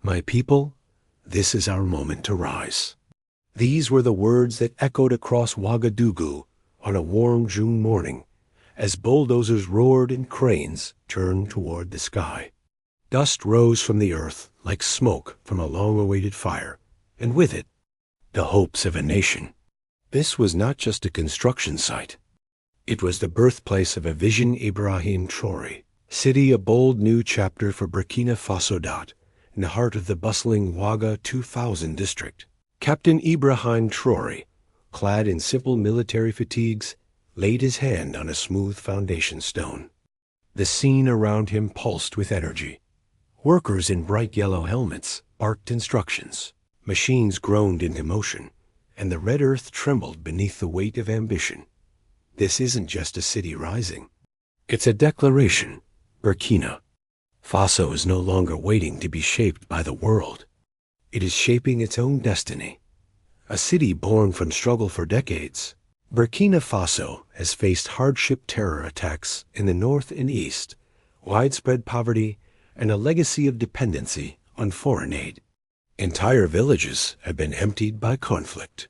My people, this is our moment to rise. These were the words that echoed across Ouagadougou on a warm June morning as bulldozers roared and cranes turned toward the sky. Dust rose from the earth like smoke from a long-awaited fire, and with it, the hopes of a nation. This was not just a construction site. It was the birthplace of a vision. Ibrahim Traoré City, a bold new chapter for Burkina Faso. In the heart of the bustling Ouaga 2000 district, Captain Ibrahim Traoré, clad in simple military fatigues, laid his hand on a smooth foundation stone. The scene around him pulsed with energy. Workers in bright yellow helmets barked instructions. Machines groaned into motion, and the red earth trembled beneath the weight of ambition. This isn't just a city rising. It's a declaration. Burkina Faso is no longer waiting to be shaped by the world. It is shaping its own destiny. A city born from struggle for decades, Burkina Faso has faced hardship, terror attacks in the north and east, widespread poverty, and a legacy of dependency on foreign aid. Entire villages have been emptied by conflict.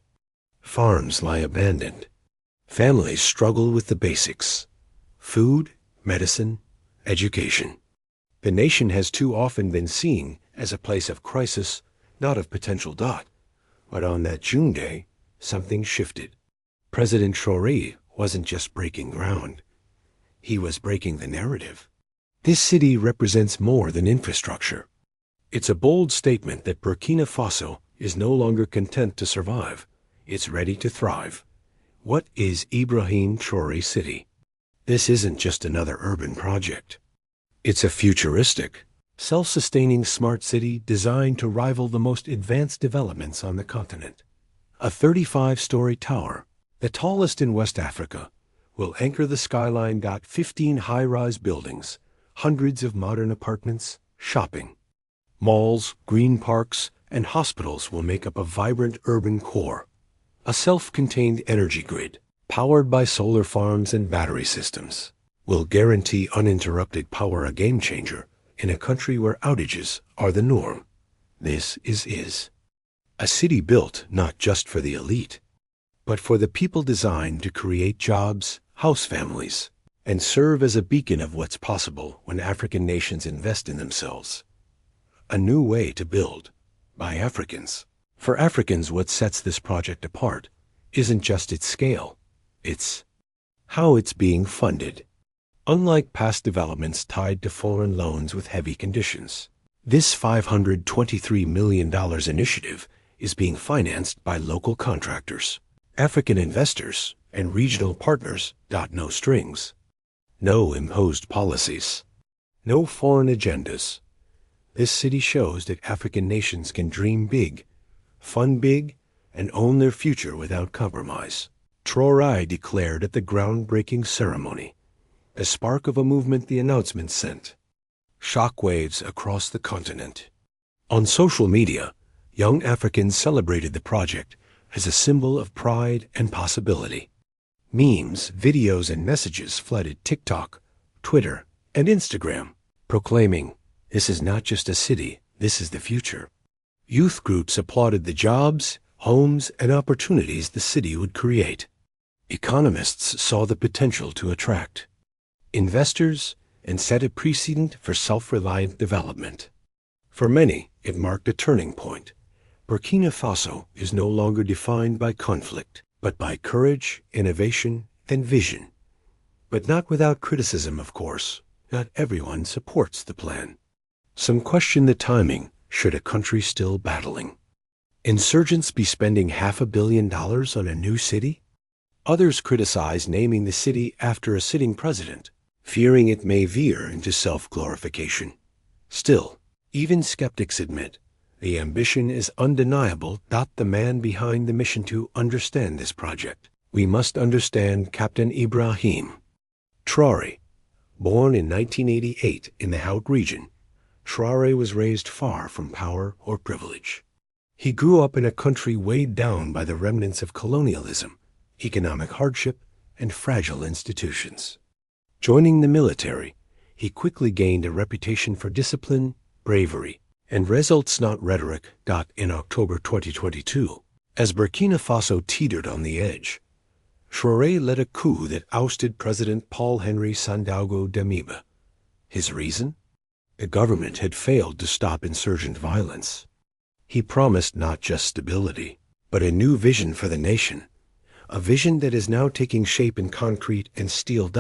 Farms lie abandoned. Families struggle with the basics: food, medicine, education. The nation has too often been seen as a place of crisis, not of potential. But on that June day, something shifted. President Traoré wasn't just breaking ground. He was breaking the narrative. This city represents more than infrastructure. It's a bold statement that Burkina Faso is no longer content to survive. It's ready to thrive. What is Ibrahim Traoré City? This isn't just another urban project. It's a futuristic, self-sustaining smart city designed to rival the most advanced developments on the continent. A 35-story tower, the tallest in West Africa, will anchor the skyline. 15 high-rise buildings, hundreds of modern apartments, shopping, malls, green parks, and hospitals will make up a vibrant urban core. A self-contained energy grid, powered by solar farms and battery systems, will guarantee uninterrupted power, a game changer in a country where outages are the norm. This is a city built not just for the elite, but for the people, designed to create jobs, house families, and serve as a beacon of what's possible when African nations invest in themselves. A new way to build by Africans. For Africans, what sets this project apart isn't just its scale, it's how it's being funded. Unlike past developments tied to foreign loans with heavy conditions, this $523 million initiative is being financed by local contractors, African investors, and regional partners. No strings, no imposed policies, no foreign agendas. This city shows that African nations can dream big, fund big, and own their future without compromise. Traoré declared at the groundbreaking ceremony, a spark of a movement. The announcement sent shockwaves across the continent. On social media, young Africans celebrated the project as a symbol of pride and possibility. Memes, videos, and messages flooded TikTok, Twitter, and Instagram, proclaiming, "This is not just a city, this is the future." Youth groups applauded the jobs, homes, and opportunities the city would create. Economists saw the potential to attract investors and set a precedent for self-reliant development. For many, it marked a turning point. Burkina Faso is no longer defined by conflict, but by courage, innovation, and vision. But not without criticism, of course. Not everyone supports the plan. Some question the timing. Should a country still battling insurgents be spending $500 million on a new city? Others criticize naming the city after a sitting president, fearing it may veer into self-glorification. Still, even skeptics admit the ambition is undeniable. The man behind the mission. To understand this project, we must understand Captain Ibrahim Traoré. Born in 1988 in the Haut region, Traoré was raised far from power or privilege. He grew up in a country weighed down by the remnants of colonialism, economic hardship, and fragile institutions. Joining the military, he quickly gained a reputation for discipline, bravery, And results not rhetoric. In October 2022, as Burkina Faso teetered on the edge, Traoré led a coup that ousted President Paul-Henri Sandaogo Damiba. His reason? The government had failed to stop insurgent violence. He promised not just stability, but a new vision for the nation, a vision that is now taking shape in concrete and steel.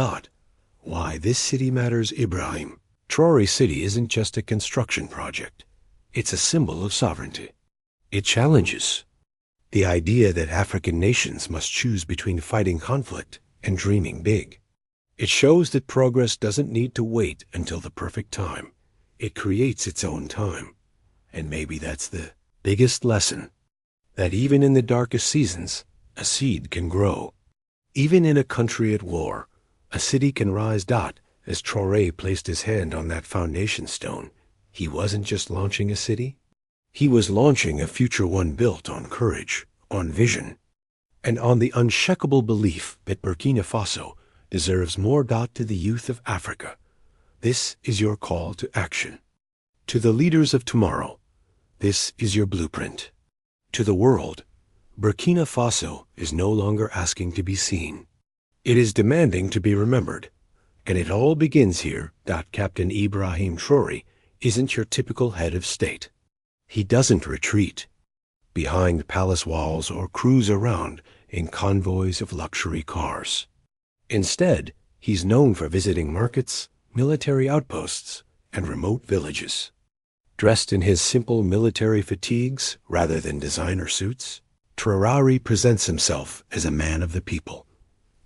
Why this city matters. Ibrahim Traoré City isn't just a construction project. It's a symbol of sovereignty. It challenges the idea that African nations must choose between fighting conflict and dreaming big. It shows that progress doesn't need to wait until the perfect time. It creates its own time. And maybe that's the biggest lesson, that even in the darkest seasons, a seed can grow. Even in a country at war, a city can rise. As Traoré placed his hand on that foundation stone, he wasn't just launching a city. He was launching a future, one built on courage, on vision, and on the unshakable belief that Burkina Faso deserves more. To the youth of Africa, this is your call to action. To the leaders of tomorrow, this is your blueprint. To the world, Burkina Faso is no longer asking to be seen. It is demanding to be remembered. And it all begins here. Captain Ibrahim Traoré isn't your typical head of state. He doesn't retreat behind palace walls or cruise around in convoys of luxury cars. Instead, he's known for visiting markets, military outposts, and remote villages. Dressed in his simple military fatigues rather than designer suits, Traoré presents himself as a man of the people.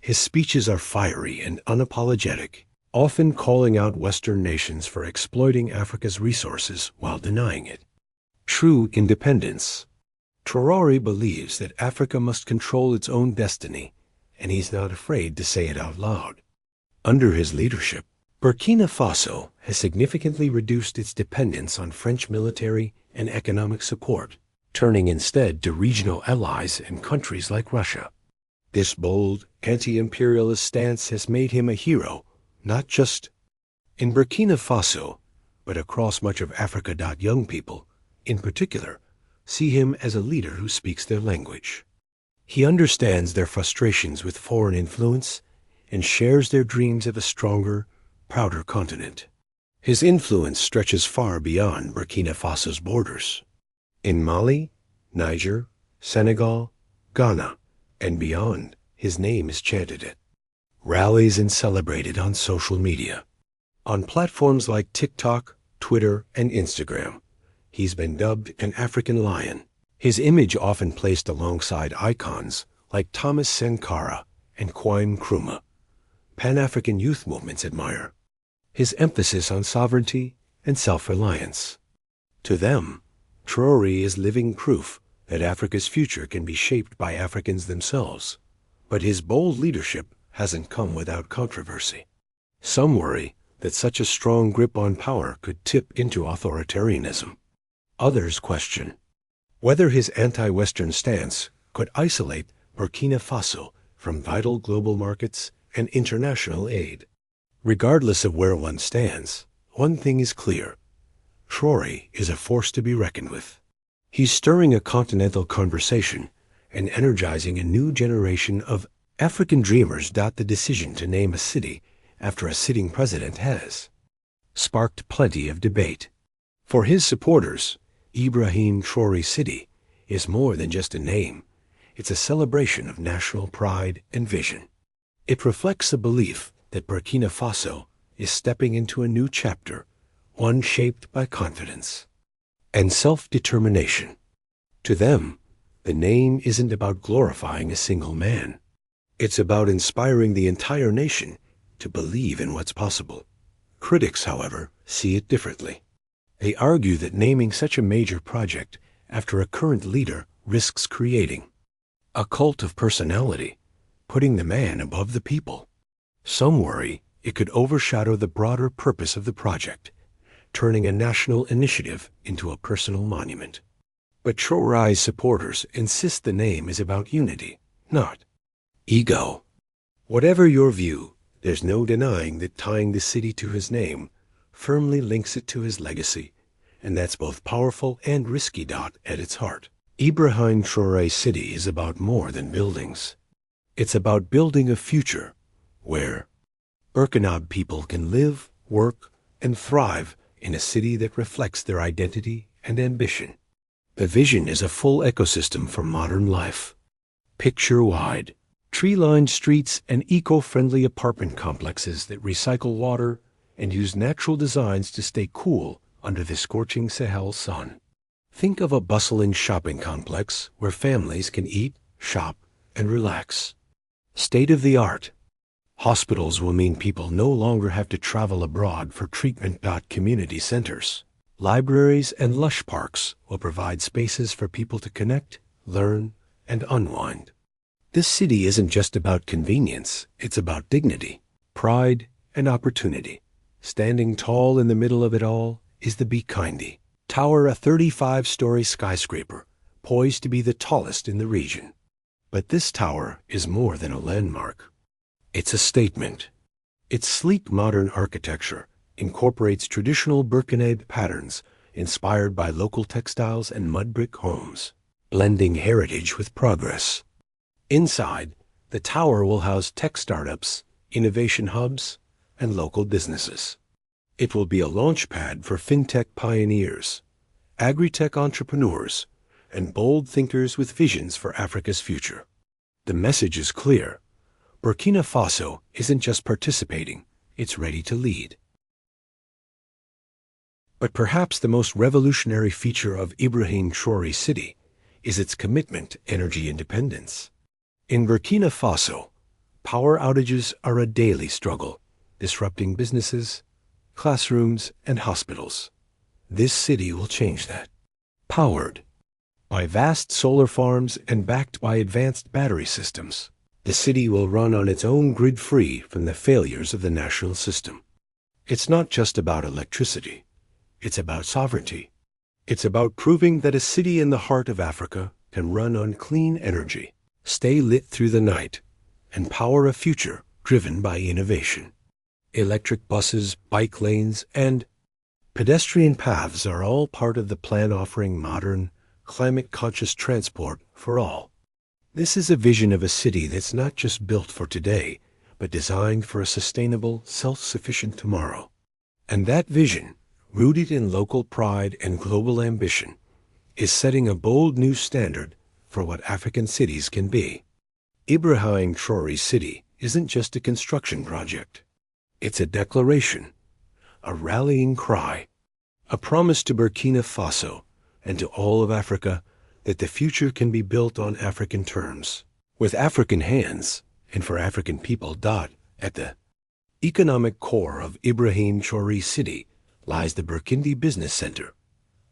His speeches are fiery and unapologetic, often calling out Western nations for exploiting Africa's resources while denying it. True independence. Traoré believes that Africa must control its own destiny, and he's not afraid to say it out loud. Under his leadership, Burkina Faso has significantly reduced its dependence on French military and economic support, turning instead to regional allies in countries like Russia. This bold, anti-imperialist stance has made him a hero, not just in Burkina Faso, but across much of Africa. Young people, in particular, see him as a leader who speaks their language. He understands their frustrations with foreign influence and shares their dreams of a stronger, prouder continent. His influence stretches far beyond Burkina Faso's borders. In Mali, Niger, Senegal, Ghana, and beyond, his name is chanted at rallies and celebrated on social media. On platforms like TikTok, Twitter, and Instagram, he's been dubbed an African lion. His image often placed alongside icons like Thomas Sankara and Kwame Nkrumah. Pan-African youth movements admire his emphasis on sovereignty and self-reliance. To them, Traoré is living proof that Africa's future can be shaped by Africans themselves. But his bold leadership hasn't come without controversy. Some worry that such a strong grip on power could tip into authoritarianism. Others question whether his anti-Western stance could isolate Burkina Faso from vital global markets and international aid. Regardless of where one stands, one thing is clear: Traoré is a force to be reckoned with. He's stirring a continental conversation and energizing a new generation of African dreamers. The decision to name a city after a sitting president has sparked plenty of debate. For his supporters, Ibrahim Traoré City is more than just a name. It's a celebration of national pride and vision. It reflects the belief that Burkina Faso is stepping into a new chapter, one shaped by confidence and self-determination. To them, the name isn't about glorifying a single man. It's about inspiring the entire nation to believe in what's possible. Critics, however, see it differently. They argue that naming such a major project after a current leader risks creating a cult of personality, putting the man above the people. Some worry it could overshadow the broader purpose of the project, turning a national initiative into a personal monument. But Traoré's supporters insist the name is about unity, not ego. Whatever your view, there's no denying that tying the city to his name firmly links it to his legacy and that's both powerful and risky. At its heart, Ibrahim Traoré City is about more than buildings. It's about building a future where Burkinabè people can live, work, and thrive in a city that reflects their identity and ambition. The vision is a full ecosystem for modern life. Picture-wide, tree-lined streets and eco-friendly apartment complexes that recycle water and use natural designs to stay cool under the scorching Sahel sun. Think of a bustling shopping complex where families can eat, shop, and relax. State-of-the-art. Hospitals will mean people no longer have to travel abroad for treatment. Community centers, libraries, and lush parks will provide spaces for people to connect, learn, and unwind. This city isn't just about convenience, it's about dignity, pride, and opportunity. Standing tall in the middle of it all is the Burkindi Tower, a 35-story skyscraper, poised to be the tallest in the region. But this tower is more than a landmark. It's a statement. Its sleek modern architecture incorporates traditional Burkinabè patterns inspired by local textiles and mud brick homes, blending heritage with progress. Inside, the tower will house tech startups, innovation hubs, and local businesses. It will be a launchpad for fintech pioneers, agri-tech entrepreneurs, and bold thinkers with visions for Africa's future. The message is clear. Burkina Faso isn't just participating, it's ready to lead. But perhaps the most revolutionary feature of Ibrahim Traoré City is its commitment to energy independence. In Burkina Faso, power outages are a daily struggle, disrupting businesses, classrooms, and hospitals. This city will change that. Powered by vast solar farms and backed by advanced battery systems, the city will run on its own grid, free from the failures of the national system. It's not just about electricity. It's about sovereignty. It's about proving that a city in the heart of Africa can run on clean energy, stay lit through the night, and power a future driven by innovation. Electric buses, bike lanes, and pedestrian paths are all part of the plan, offering modern, climate-conscious transport for all. This is a vision of a city that's not just built for today, but designed for a sustainable, self-sufficient tomorrow. And that vision, rooted in local pride and global ambition, is setting a bold new standard for what African cities can be. Ibrahim Traoré City isn't just a construction project. It's a declaration, a rallying cry, a promise to Burkina Faso and to all of Africa that the future can be built on African terms, with African hands and for African people. At the economic core of Ibrahim Traoré City lies the Burkindi Business Center,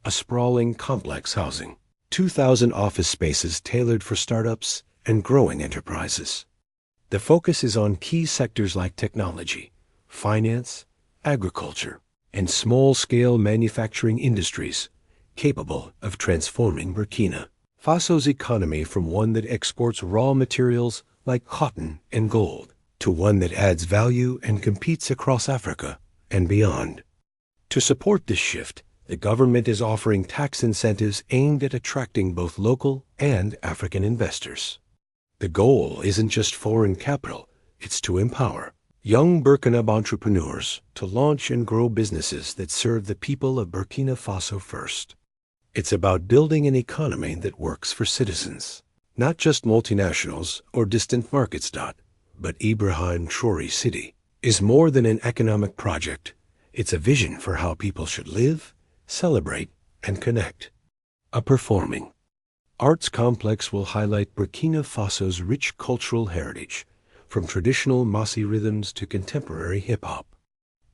a sprawling complex housing 2,000 office spaces tailored for startups and growing enterprises. The focus is on key sectors like technology, finance, agriculture, and small-scale manufacturing industries capable of transforming Burkina Faso's economy from one that exports raw materials like cotton and gold to one that adds value and competes across Africa and beyond. To support this shift, the government is offering tax incentives aimed at attracting both local and African investors. The goal isn't just foreign capital, it's to empower young Burkinabè entrepreneurs to launch and grow businesses that serve the people of Burkina Faso first. It's about building an economy that works for citizens, not just multinationals or distant markets. But Ibrahim Traoré City is more than an economic project. It's a vision for how people should live, celebrate, and connect. A performing arts complex will highlight Burkina Faso's rich cultural heritage, from traditional Mossi rhythms to contemporary hip-hop.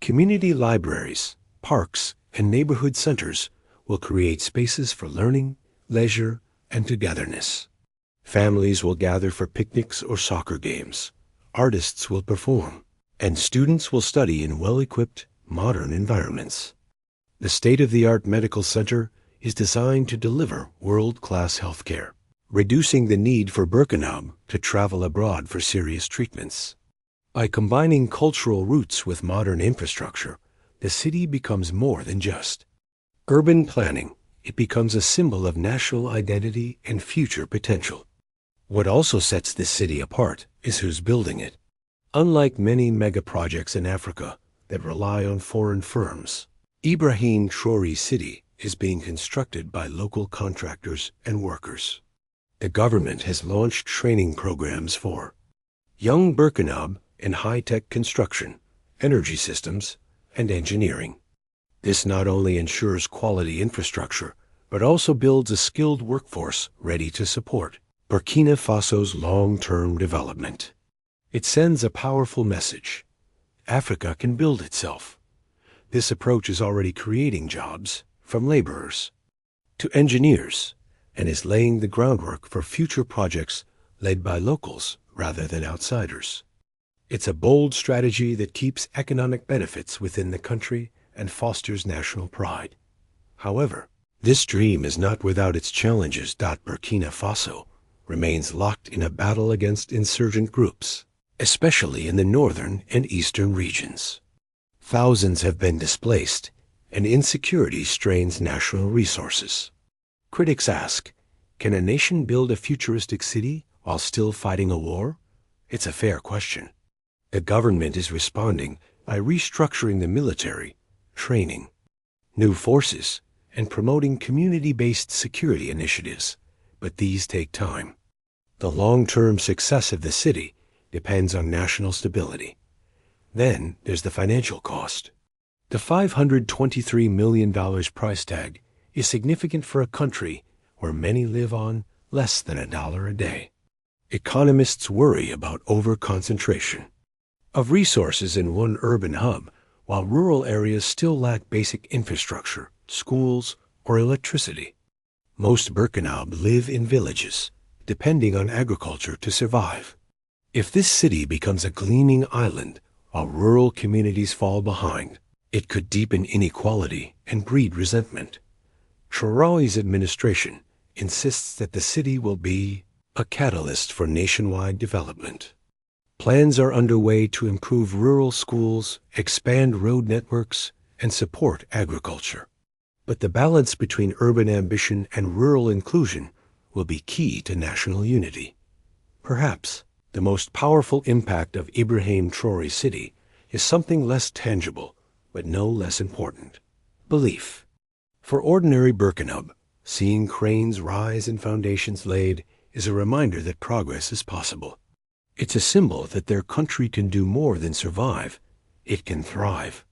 Community libraries, parks, and neighborhood centers will create spaces for learning, leisure, and togetherness. Families will gather for picnics or soccer games. Artists will perform, and students will study in well-equipped, modern environments. The state-of-the-art medical center is designed to deliver world-class healthcare, reducing the need for Burkinabè to travel abroad for serious treatments. By combining cultural roots with modern infrastructure, the city becomes more than just Urban planning, it becomes a symbol of national identity and future potential. What also sets this city apart is who's building it. Unlike many mega-projects in Africa that rely on foreign firms, Ibrahim Traoré City is being constructed by local contractors and workers. The government has launched training programs for young Burkinabè in high-tech construction, energy systems, and engineering. This not only ensures quality infrastructure, but also builds a skilled workforce ready to support Burkina Faso's long-term development. It sends a powerful message. Africa can build itself. This approach is already creating jobs, from laborers to engineers, and is laying the groundwork for future projects led by locals rather than outsiders. It's a bold strategy that keeps economic benefits within the country and fosters national pride. However, this dream is not without its challenges. Burkina Faso remains locked in a battle against insurgent groups, especially in the northern and eastern regions. Thousands have been displaced, and insecurity strains national resources. Critics ask, can a nation build a futuristic city while still fighting a war? It's a fair question. The government is responding by restructuring the military, training new forces, and promoting community-based security initiatives, but these take time. The long-term success of the city depends on national stability. Then there's the financial cost. The $523 million price tag is significant for a country where many live on less than $1 a day. Economists worry about over-concentration of resources in one urban hub, while rural areas still lack basic infrastructure, schools, or electricity. Most Burkinabè live in villages, depending on agriculture to survive. If this city becomes a gleaming island while rural communities fall behind, it could deepen inequality and breed resentment. Traoré's administration insists that the city will be a catalyst for nationwide development. Plans are underway to improve rural schools, expand road networks, and support agriculture. But the balance between urban ambition and rural inclusion will be key to national unity. Perhaps the most powerful impact of Ibrahim Traoré City is something less tangible, but no less important: belief. For ordinary Burkinabè, seeing cranes rise and foundations laid is a reminder that progress is possible. It's a symbol that their country can do more than survive. It can thrive.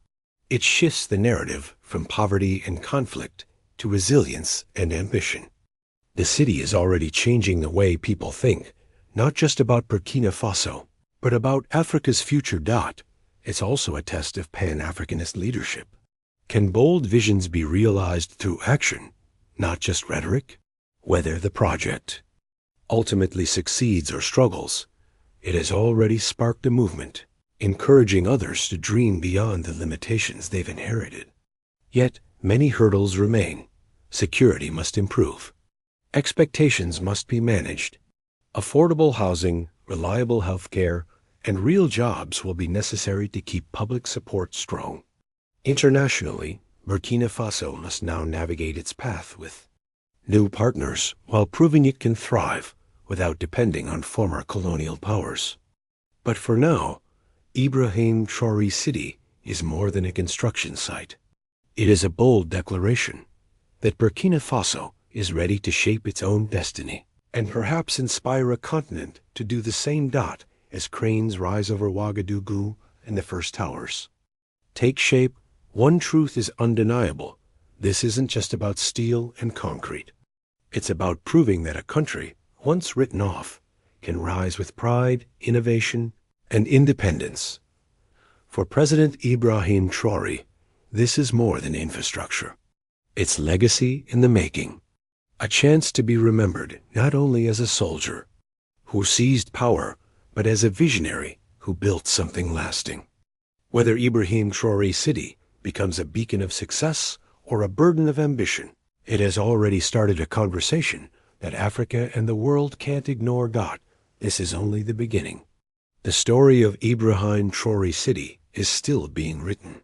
It shifts the narrative from poverty and conflict to resilience and ambition. The city is already changing the way people think, not just about Burkina Faso, but about Africa's future. It's also a test of Pan-Africanist leadership. Can bold visions be realized through action, not just rhetoric? Whether the project ultimately succeeds or struggles, it has already sparked a movement, encouraging others to dream beyond the limitations they've inherited. Yet, many hurdles remain. Security must improve. Expectations must be managed. Affordable housing, reliable health care, and real jobs will be necessary to keep public support strong. Internationally, Burkina Faso must now navigate its path with new partners while proving it can thrive without depending on former colonial powers. But for now, Ibrahim Traoré City is more than a construction site. It is a bold declaration that Burkina Faso is ready to shape its own destiny and perhaps inspire a continent to do the same. As cranes rise over Ouagadougou and the first towers take shape, one truth is undeniable: this isn't just about steel and concrete. It's about proving that a country, once written off, can rise with pride, innovation, and independence. For President Ibrahim Traoré, this is more than infrastructure. It's legacy in the making, a chance to be remembered not only as a soldier who seized power, but as a visionary who built something lasting. Whether Ibrahim Traoré City becomes a beacon of success or a burden of ambition, it has already started a conversation that Africa and the world can't ignore. This is only the beginning. The story of Ibrahim Traoré City is still being written.